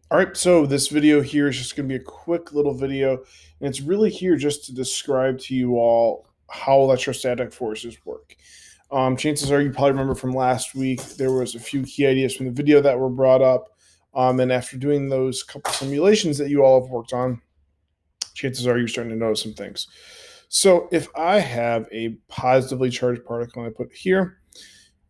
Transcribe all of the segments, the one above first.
All right, so this video here is just going to be a quick little video, and it's really here just to describe to you all how electrostatic forces work. Chances are you probably remember from last week, there was a few key ideas from the video that were brought up, and after doing those couple simulations that you all have worked on, chances are you're starting to notice some things. So if I have a positively charged particle and I put it here,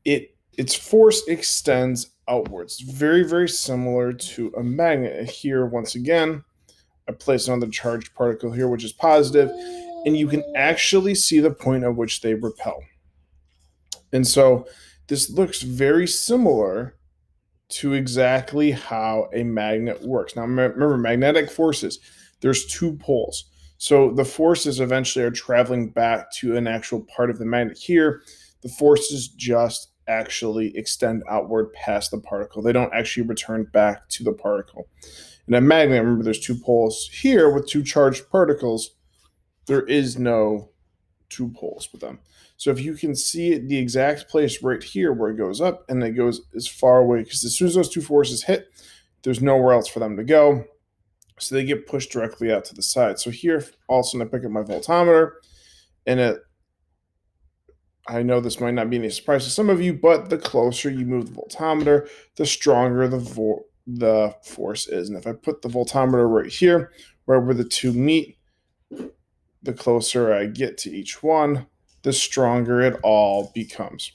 its force extends outwards. Very, very similar to a magnet. Here, once again, I place another charged particle here, which is positive, and you can actually see the point at which they repel. And so this looks very similar to exactly how a magnet works. Now, remember, magnetic forces, there's two poles. So the forces eventually are traveling back to an actual part of the magnet. Here, the forces just actually extend outward past the particle. They don't actually return back to the particle. In a magnet, remember, there's two poles. Here, with two charged particles, there is no two poles with them. So if you can see the exact place right here where it goes up and it goes as far away, because as soon as those two forces hit, there's nowhere else for them to go. So they get pushed directly out to the side. So here, all of a sudden, I pick up my voltmeter, and I know this might not be any surprise to some of you, but the closer you move the voltmeter, the stronger the force is. And if I put the voltmeter right here, wherever the two meet, the closer I get to each one, the stronger it all becomes,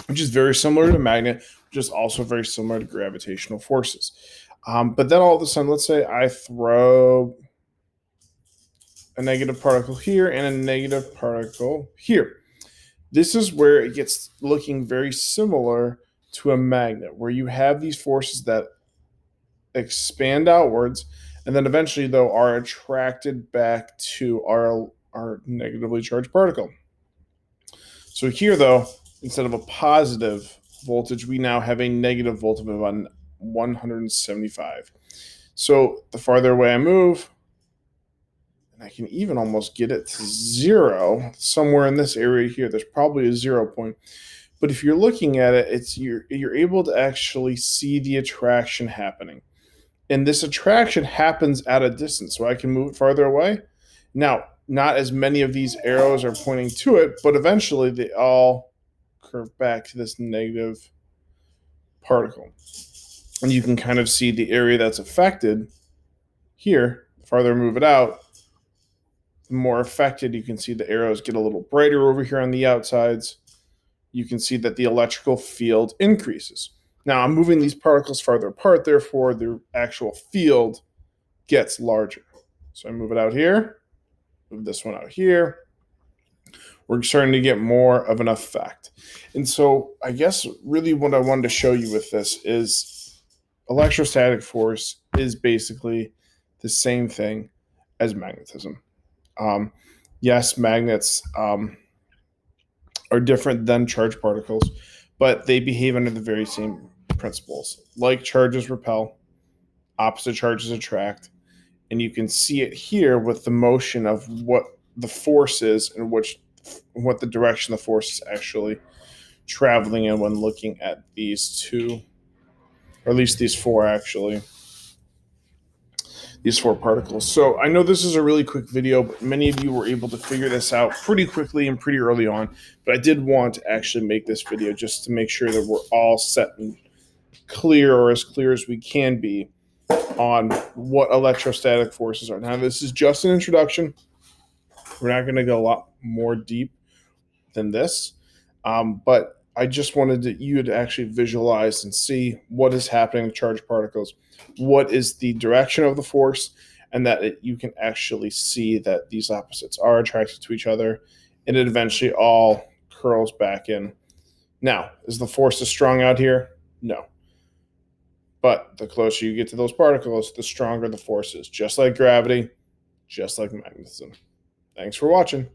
which is very similar to a magnet, which is also very similar to gravitational forces. But then all of a sudden, let's say I throw a negative particle here and a negative particle here. This is where it gets looking very similar to a magnet, where you have these forces that expand outwards and then eventually, though, are attracted back to our negatively charged particle. So here, though, instead of a positive voltage, we now have a negative voltage of 175. So the farther away I move, and I can even almost get it to zero somewhere in this area here. There's probably a 0 point. But if you're looking at it, you're able to actually see the attraction happening. And this attraction happens at a distance, so I can move it farther away. Now, not as many of these arrows are pointing to it, but eventually they all curve back to this negative particle. And you can kind of see the area that's affected here. The farther I move it out, the more affected. You can see the arrows get a little brighter over here on the outsides. You can see that the electrical field increases. Now, I'm moving these particles farther apart, therefore, the actual field gets larger. So I move it out here, move this one out here. We're starting to get more of an effect. And so I guess really what I wanted to show you with this is electrostatic force is basically the same thing as magnetism. Yes, magnets are different than charged particles, but they behave under the very same principles. Like charges repel, opposite charges attract, and you can see it here with the motion of what the force is and what the direction the force is actually traveling in when looking at these two, or at least these four actually, these four particles. So I know this is a really quick video, but many of you were able to figure this out pretty quickly and pretty early on. But I did want to actually make this video just to make sure that we're all set and clear, or as clear as we can be, on what electrostatic forces are. Now, this is just an introduction. We're not going to go a lot more deep than this, but I just wanted you to actually visualize and see what is happening with charged particles, what is the direction of the force, and that you can actually see that these opposites are attracted to each other, and it eventually all curls back in. Now, is the force as strong out here? No. But the closer you get to those particles, the stronger the force is, just like gravity, just like magnetism. Thanks for watching.